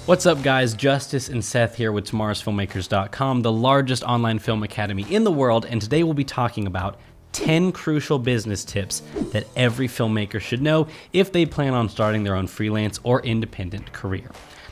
What's up, guys? Justice and Seth here with Tomorrow'sFilmmakers.com, the largest online film academy in the world, and today we'll be talking about 10 crucial business tips that every filmmaker should know if they plan on starting their own freelance or independent career.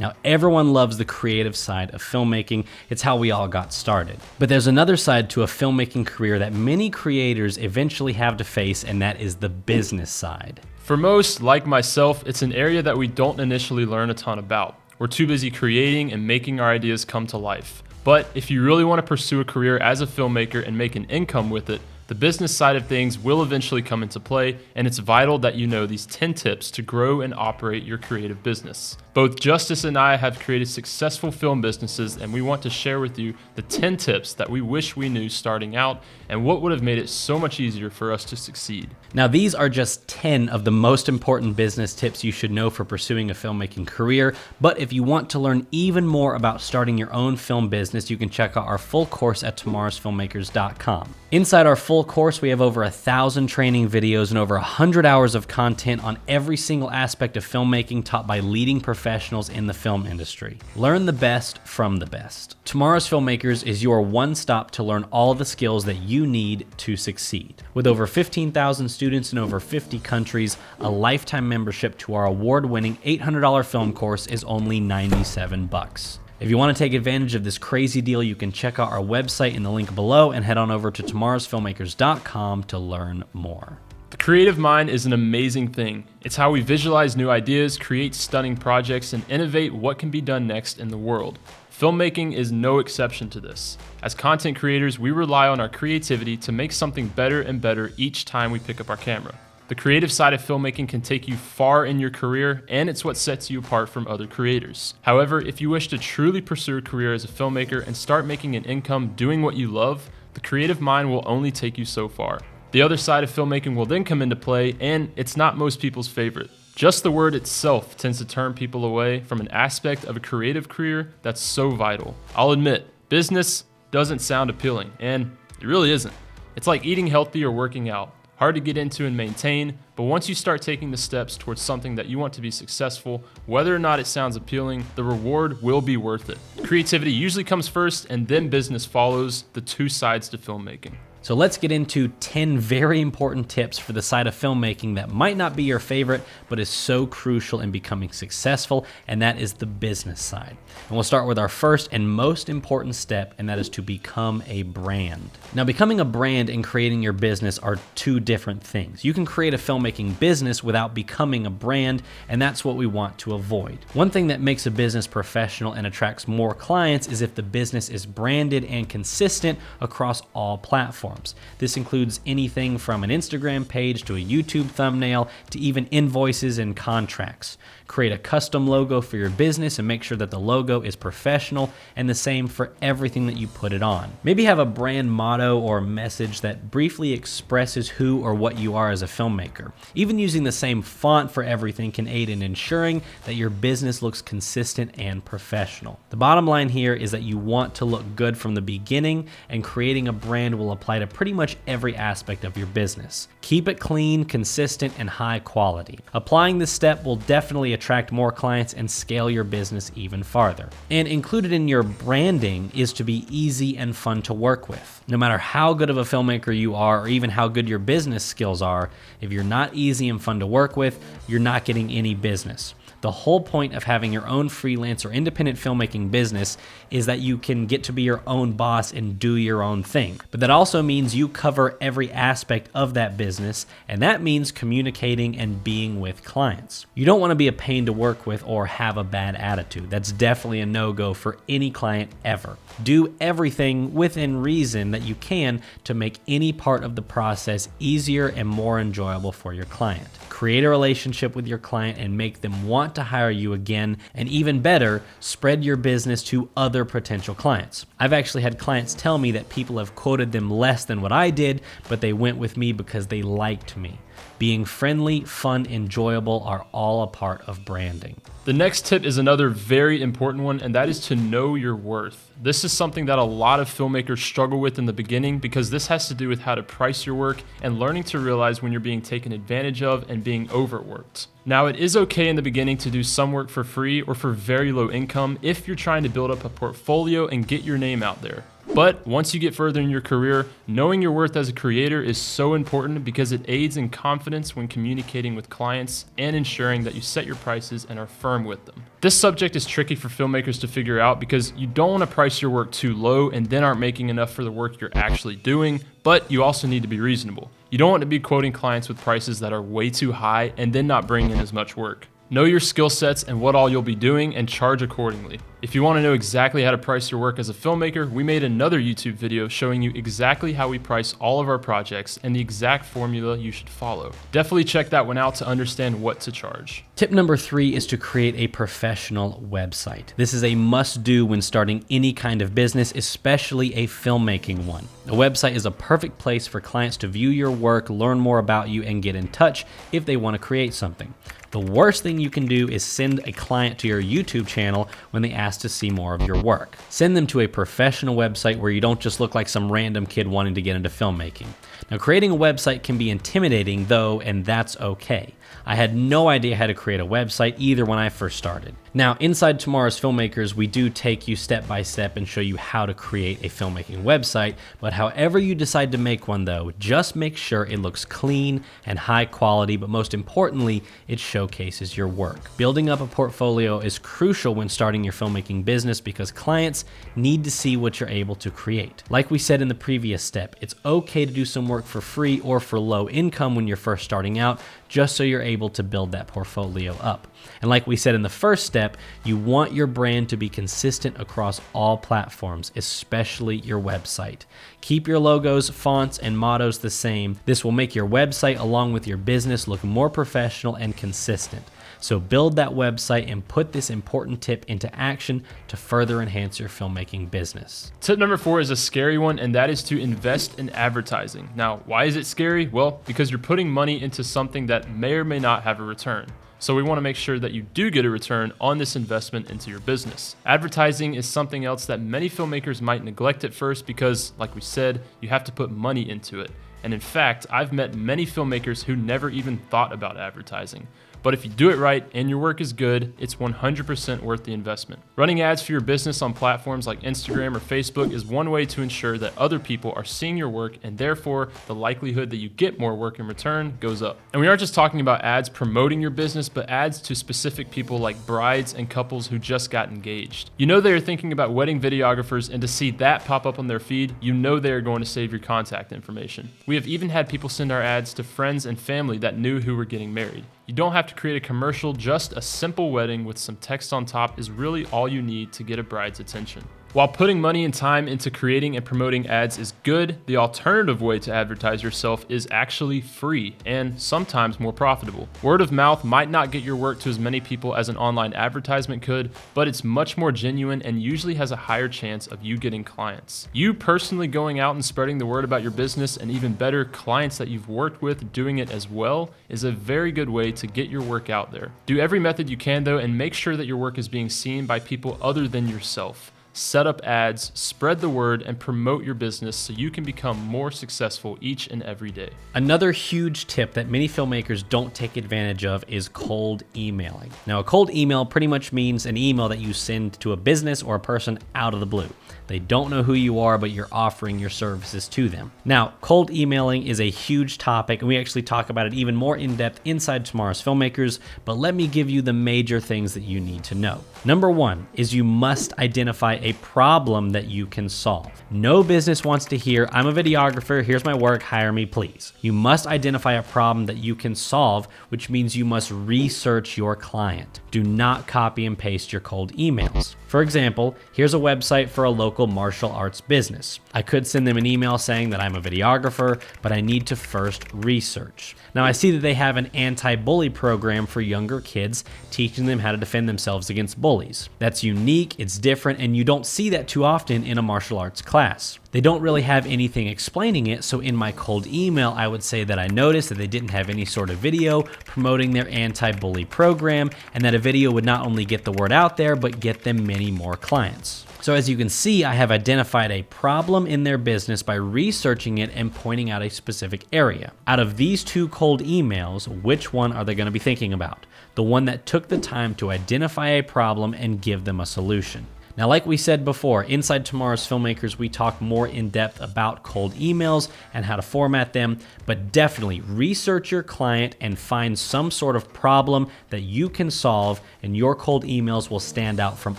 Now, everyone loves the creative side of filmmaking. It's how we all got started. But there's another side to a filmmaking career that many creators eventually have to face, and that is the business side. For most, like myself, it's an area that we don't initially learn a ton about. We're too busy creating and making our ideas come to life. But if you really want to pursue a career as a filmmaker and make an income with it, the business side of things will eventually come into play, and it's vital that you know these 10 tips to grow and operate your creative business. Both Justice and I have created successful film businesses, and we want to share with you the 10 tips that we wish we knew starting out and what would have made it so much easier for us to succeed. Now, these are just 10 of the most important business tips you should know for pursuing a filmmaking career, but if you want to learn even more about starting your own film business, you can check out our full course at Tomorrow'sFilmmakers.com. Inside our full course, we have over 1,000 training videos and over 100 hours of content on every single aspect of filmmaking taught by leading professionals in the film industry. Learn the best from the best. Tomorrow's Filmmakers is your one-stop to learn all the skills that you need to succeed. With over 15,000 students in over 50 countries, a lifetime membership to our award-winning $800 film course is only $97. If you want to take advantage of this crazy deal, you can check out our website in the link below and head on over to Tomorrow'sFilmmakers.com to learn more. The creative mind is an amazing thing. It's how we visualize new ideas, create stunning projects, and innovate what can be done next in the world. Filmmaking is no exception to this. As content creators, we rely on our creativity to make something better and better each time we pick up our camera. The creative side of filmmaking can take you far in your career, and it's what sets you apart from other creators. However, if you wish to truly pursue a career as a filmmaker and start making an income doing what you love, the creative mind will only take you so far. The other side of filmmaking will then come into play, and it's not most people's favorite. Just the word itself tends to turn people away from an aspect of a creative career that's so vital. I'll admit, business doesn't sound appealing, and it really isn't. It's like eating healthy or working out. Hard to get into and maintain, but once you start taking the steps towards something that you want to be successful, whether or not it sounds appealing, the reward will be worth it. Creativity usually comes first, and then business follows, the two sides to filmmaking. So let's get into 10 very important tips for the side of filmmaking that might not be your favorite, but is so crucial in becoming successful, and that is the business side. And we'll start with our first and most important step, and that is to become a brand. Now, becoming a brand and creating your business are two different things. You can create a filmmaking business without becoming a brand, and that's what we want to avoid. One thing that makes a business professional and attracts more clients is if the business is branded and consistent across all platforms. This includes anything from an Instagram page to a YouTube thumbnail to even invoices and contracts. Create a custom logo for your business and make sure that the logo is professional, and the same for everything that you put it on. Maybe have a brand motto or message that briefly expresses who or what you are as a filmmaker. Even using the same font for everything can aid in ensuring that your business looks consistent and professional. The bottom line here is that you want to look good from the beginning, and creating a brand will apply to pretty much every aspect of your business. Keep it clean, consistent, and high quality. Applying this step will definitely attract more clients and scale your business even farther. And included in your branding is to be easy and fun to work with. No matter how good of a filmmaker you are, or even how good your business skills are, if you're not easy and fun to work with, you're not getting any business. The whole point of having your own freelance or independent filmmaking business is that you can get to be your own boss and do your own thing. But that also means you cover every aspect of that business, and that means communicating and being with clients. You don't want to be a pain to work with or have a bad attitude. That's definitely a no-go for any client ever. Do everything within reason that you can to make any part of the process easier and more enjoyable for your client. Create a relationship with your client and make them want to hire you again, and even better, spread your business to other potential clients. I've actually had clients tell me that people have quoted them less than what I did, but they went with me because they liked me. Being friendly, fun, enjoyable are all a part of branding. The next tip is another very important one, and that is to know your worth. This is something that a lot of filmmakers struggle with in the beginning because this has to do with how to price your work and learning to realize when you're being taken advantage of and being overworked. Now, it is okay in the beginning to do some work for free or for very low income if you're trying to build up a portfolio and get your name out there. But once you get further in your career, knowing your worth as a creator is so important because it aids in confidence when communicating with clients and ensuring that you set your prices and are firm with them. This subject is tricky for filmmakers to figure out because you don't want to price your work too low and then aren't making enough for the work you're actually doing, but you also need to be reasonable. You don't want to be quoting clients with prices that are way too high and then not bring in as much work. Know your skill sets and what all you'll be doing and charge accordingly. If you want to know exactly how to price your work as a filmmaker, we made another YouTube video showing you exactly how we price all of our projects and the exact formula you should follow. Definitely check that one out to understand what to charge. Tip number 3 is to create a professional website. This is a must-do when starting any kind of business, especially a filmmaking one. A website is a perfect place for clients to view your work, learn more about you, and get in touch if they want to create something. The worst thing you can do is send a client to your YouTube channel when they ask to see more of your work. Send them to a professional website where you don't just look like some random kid wanting to get into filmmaking. Now, creating a website can be intimidating though, and that's okay. I had no idea how to create a website either when I first started. Now, inside Tomorrow's Filmmakers, we do take you step by step and show you how to create a filmmaking website, but however you decide to make one though, just make sure it looks clean and high quality, but most importantly, it showcases your work. Building up a portfolio is crucial when starting your filmmaking business because clients need to see what you're able to create. Like we said in the previous step, it's okay to do some work for free or for low income when you're first starting out, just so you're able to build that portfolio up. And like we said in the first step, you want your brand to be consistent across all platforms, especially your website. Keep your logos, fonts, and mottos the same. This will make your website along with your business look more professional and consistent. So build that website and put this important tip into action to further enhance your filmmaking business. Tip number 4 is a scary one, and that is to invest in advertising. Now, why is it scary? Well, because you're putting money into something that may or may not have a return. So we want to make sure that you do get a return on this investment into your business. Advertising is something else that many filmmakers might neglect at first because, like we said, you have to put money into it. And in fact, I've met many filmmakers who never even thought about advertising. But if you do it right and your work is good, it's 100% worth the investment. Running ads for your business on platforms like Instagram or Facebook is one way to ensure that other people are seeing your work, and therefore the likelihood that you get more work in return goes up. And we aren't just talking about ads promoting your business, but ads to specific people like brides and couples who just got engaged. You know they are thinking about wedding videographers, and to see that pop up on their feed, you know they are going to save your contact information. We have even had people send our ads to friends and family that knew who were getting married. You don't have to create a commercial, just a simple wedding with some text on top is really all you need to get a bride's attention. While putting money and time into creating and promoting ads is good, the alternative way to advertise yourself is actually free and sometimes more profitable. Word of mouth might not get your work to as many people as an online advertisement could, but it's much more genuine and usually has a higher chance of you getting clients. You personally going out and spreading the word about your business, and even better, clients that you've worked with doing it as well, is a very good way to get your work out there. Do every method you can though, and make sure that your work is being seen by people other than yourself. Set up ads, spread the word, and promote your business so you can become more successful each and every day. Another huge tip that many filmmakers don't take advantage of is cold emailing. Now, a cold email pretty much means an email that you send to a business or a person out of the blue. They don't know who you are, but you're offering your services to them. Now, cold emailing is a huge topic, and we actually talk about it even more in depth inside Tomorrow's Filmmakers, but let me give you the major things that you need to know. Number 1 is you must identify a problem that you can solve. No business wants to hear, "I'm a videographer, here's my work, hire me please." You must identify a problem that you can solve, which means you must research your client. Do not copy and paste your cold emails. For example, here's a website for a local martial arts business. I could send them an email saying that I'm a videographer, but I need to first research. Now, I see that they have an anti-bully program for younger kids, teaching them how to defend themselves against bullies. That's unique, it's different, and you don't see that too often in a martial arts class. They don't really have anything explaining it, so in my cold email, I would say that I noticed that they didn't have any sort of video promoting their anti-bully program, and that a video would not only get the word out there, but get them many more clients. So as you can see, I have identified a problem in their business by researching it and pointing out a specific area. Out of these two cold emails, which one are they going to be thinking about? The one that took the time to identify a problem and give them a solution. Now, like we said before, inside Tomorrow's Filmmakers, we talk more in depth about cold emails and how to format them, but definitely research your client and find some sort of problem that you can solve, and your cold emails will stand out from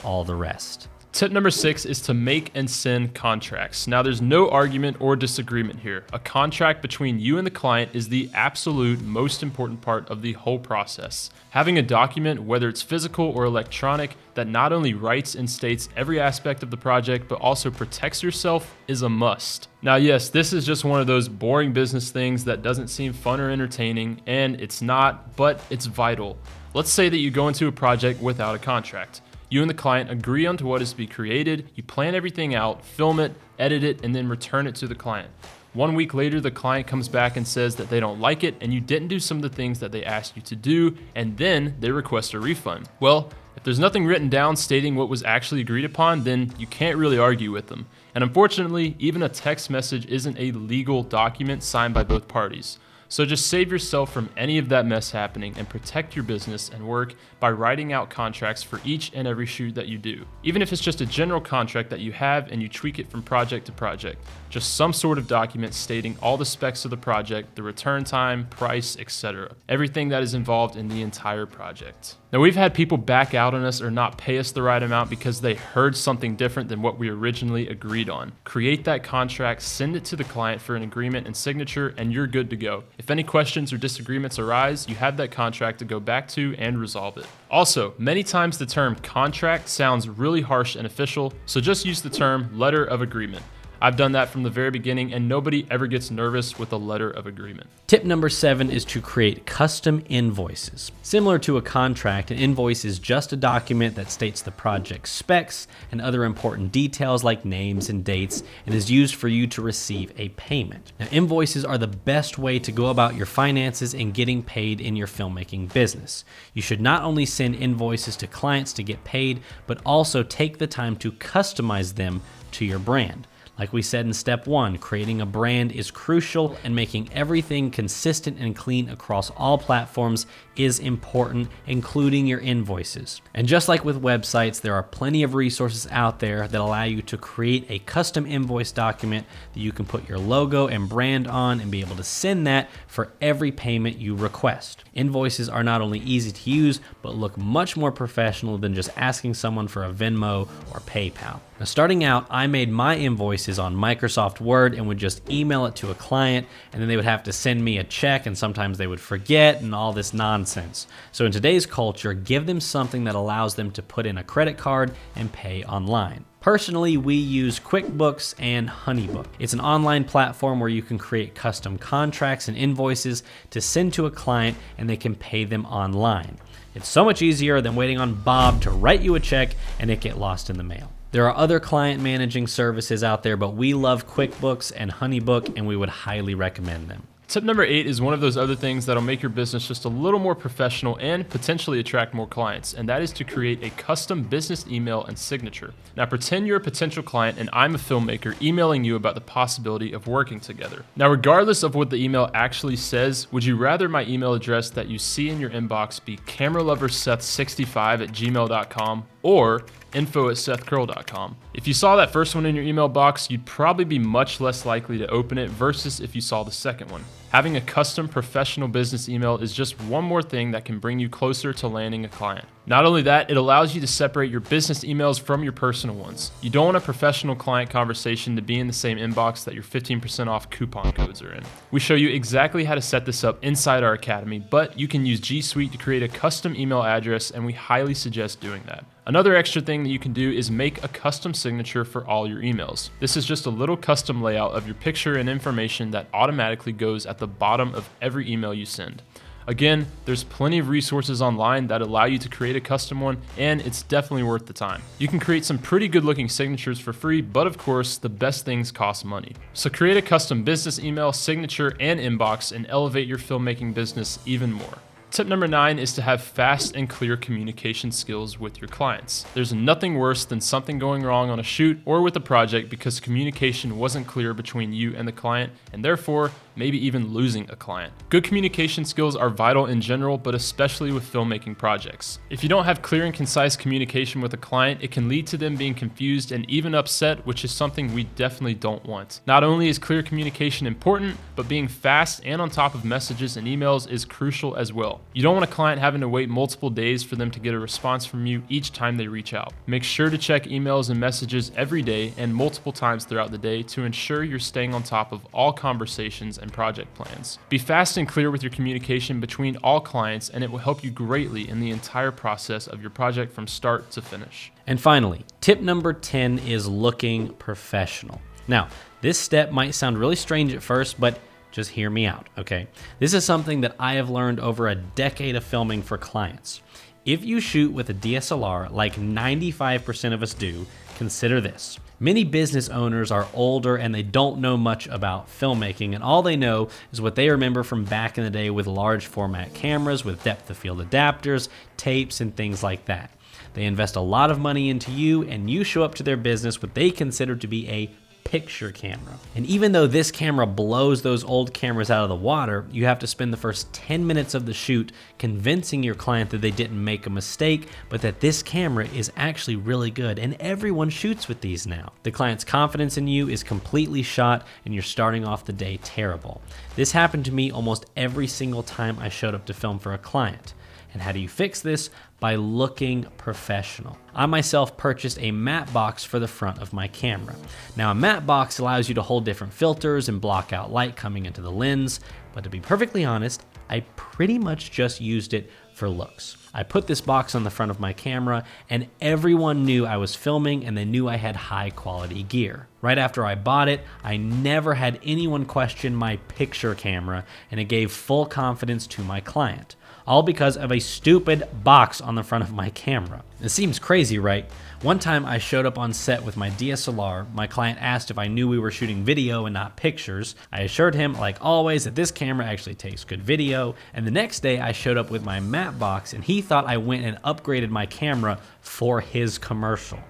all the rest. Tip number 6 is to make and send contracts. Now, there's no argument or disagreement here. A contract between you and the client is the absolute most important part of the whole process. Having a document, whether it's physical or electronic, that not only writes and states every aspect of the project, but also protects yourself is a must. Now, yes, this is just one of those boring business things that doesn't seem fun or entertaining, and it's not, but it's vital. Let's say that you go into a project without a contract. You and the client agree on to what is to be created, you plan everything out, film it, edit it, and then return it to the client. 1 week later, the client comes back and says that they don't like it and you didn't do some of the things that they asked you to do, and then they request a refund. Well, if there's nothing written down stating what was actually agreed upon, then you can't really argue with them. And unfortunately, even a text message isn't a legal document signed by both parties. So just save yourself from any of that mess happening and protect your business and work by writing out contracts for each and every shoot that you do. Even if it's just a general contract that you have and you tweak it from project to project, just some sort of document stating all the specs of the project, the return time, price, etc. Everything that is involved in the entire project. Now, we've had people back out on us or not pay us the right amount because they heard something different than what we originally agreed on. Create that contract, send it to the client for an agreement and signature, and you're good to go. If any questions or disagreements arise, you have that contract to go back to and resolve it. Also, many times the term contract sounds really harsh and official, so just use the term letter of agreement. I've done that from the very beginning, and nobody ever gets nervous with a letter of agreement. Tip number 7 is to create custom invoices. Similar to a contract, an invoice is just a document that states the project specs and other important details like names and dates, and is used for you to receive a payment. Now, invoices are the best way to go about your finances and getting paid in your filmmaking business. You should not only send invoices to clients to get paid, but also take the time to customize them to your brand. Like we said in step 1, creating a brand is crucial, and making everything consistent and clean across all platforms is important, including your invoices. And just like with websites, there are plenty of resources out there that allow you to create a custom invoice document that you can put your logo and brand on and be able to send that for every payment you request. Invoices are not only easy to use, but look much more professional than just asking someone for a Venmo or PayPal. Now, starting out, I made my invoices on Microsoft Word and would just email it to a client, and then they would have to send me a check, and sometimes they would forget, and all this nonsense. So in today's culture, give them something that allows them to put in a credit card and pay online. Personally, we use QuickBooks and Honeybook. It's an online platform where you can create custom contracts and invoices to send to a client, and they can pay them online. It's so much easier than waiting on Bob to write you a check and it get lost in the mail. There are other client managing services out there, but we love QuickBooks and Honeybook, and we would highly recommend them. Tip number 8 is one of those other things that'll make your business just a little more professional and potentially attract more clients, and that is to create a custom business email and signature. Now, pretend you're a potential client and I'm a filmmaker emailing you about the possibility of working together. Now, regardless of what the email actually says, would you rather my email address that you see in your inbox be cameraloverseth65@gmail.com or info@sethcurl.com? If you saw that first one in your email box, you'd probably be much less likely to open it versus if you saw the second one. Having a custom professional business email is just one more thing that can bring you closer to landing a client. Not only that, it allows you to separate your business emails from your personal ones. You don't want a professional client conversation to be in the same inbox that your 15% off coupon codes are in. We show you exactly how to set this up inside our academy, but you can use G Suite to create a custom email address, and we highly suggest doing that. Another extra thing that you can do is make a custom signature for all your emails. This is just a little custom layout of your picture and information that automatically goes at the bottom of every email you send. Again, there's plenty of resources online that allow you to create a custom one, and it's definitely worth the time. You can create some pretty good looking signatures for free, but of course, the best things cost money. So create a custom business email, signature, and inbox and elevate your filmmaking business even more. Tip number 9 is to have fast and clear communication skills with your clients. There's nothing worse than something going wrong on a shoot or with a project because communication wasn't clear between you and the client, and therefore, maybe even losing a client. Good communication skills are vital in general, but especially with filmmaking projects. If you don't have clear and concise communication with a client, it can lead to them being confused and even upset, which is something we definitely don't want. Not only is clear communication important, but being fast and on top of messages and emails is crucial as well. You don't want a client having to wait multiple days for them to get a response from you each time they reach out. Make sure to check emails and messages every day and multiple times throughout the day to ensure you're staying on top of all conversations and project plans. Be fast and clear with your communication between all clients, and it will help you greatly in the entire process of your project from start to finish. And finally, tip number 10 is looking professional. Now, this step might sound really strange at first, but just hear me out, okay? This is something that I have learned over a decade of filming for clients. If you shoot with a DSLR, like 95% of us do, consider this. Many business owners are older and they don't know much about filmmaking, and all they know is what they remember from back in the day with large format cameras with depth of field adapters, tapes, and things like that. They invest a lot of money into you, and you show up to their business what they consider to be a picture camera. And even though this camera blows those old cameras out of the water, you have to spend the first 10 minutes of the shoot convincing your client that they didn't make a mistake, but that this camera is actually really good, and everyone shoots with these now. The client's confidence in you is completely shot, and you're starting off the day terrible. This happened to me almost every single time I showed up to film for a client. And how do you fix this? By looking professional. I myself purchased a matte box for the front of my camera. Now, a matte box allows you to hold different filters and block out light coming into the lens, but to be perfectly honest, I pretty much just used it for looks. I put this box on the front of my camera, and everyone knew I was filming, and they knew I had high quality gear. Right after I bought it, I never had anyone question my picture camera, and it gave full confidence to my client. All because of a stupid box on the front of my camera. It seems crazy, right? One time I showed up on set with my DSLR. My client asked if I knew we were shooting video and not pictures. I assured him, like always, that this camera actually takes good video. And the next day I showed up with my matte box, and he thought I went and upgraded my camera for his commercial.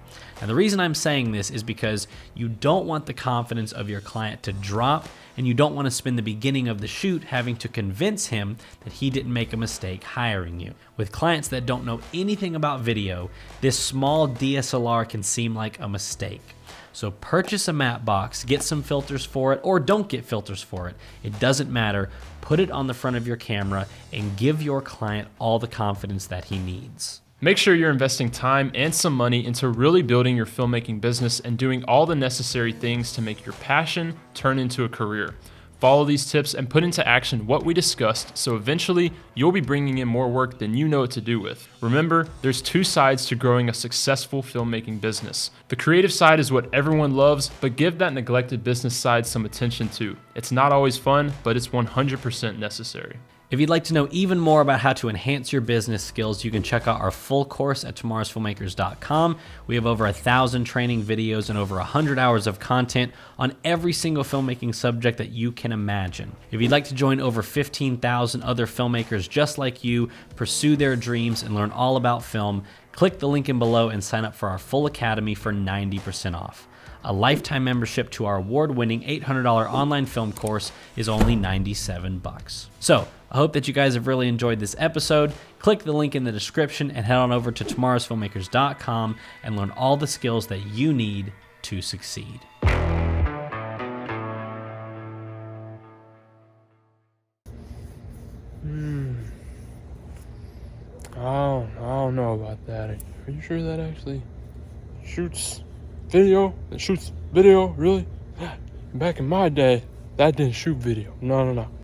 Now, the reason I'm saying this is because you don't want the confidence of your client to drop, and you don't want to spend the beginning of the shoot having to convince him that he didn't make a mistake hiring you. With clients that don't know anything about video, this small DSLR can seem like a mistake. So purchase a matte box, get some filters for it, or don't get filters for it. It doesn't matter. Put it on the front of your camera and give your client all the confidence that he needs. Make sure you're investing time and some money into really building your filmmaking business and doing all the necessary things to make your passion turn into a career. Follow these tips and put into action what we discussed, so eventually you'll be bringing in more work than you know what to do with. Remember, there's two sides to growing a successful filmmaking business. The creative side is what everyone loves, but give that neglected business side some attention too. It's not always fun, but it's 100% necessary. If you'd like to know even more about how to enhance your business skills, you can check out our full course at tomorrowsfilmmakers.com. We have over 1,000 training videos and over 100 hours of content on every single filmmaking subject that you can imagine. If you'd like to join over 15,000 other filmmakers just like you, pursue their dreams, and learn all about film, click the link in below and sign up for our full academy for 90% off. A lifetime membership to our award-winning $800 online film course is only $97. So, I hope that you guys have really enjoyed this episode. Click the link in the description and head on over to tomorrowsfilmmakers.com and learn all the skills that you need to succeed. I don't know about that. Are you sure that actually shoots video? It shoots video? Really? Back in my day, that didn't shoot video. No.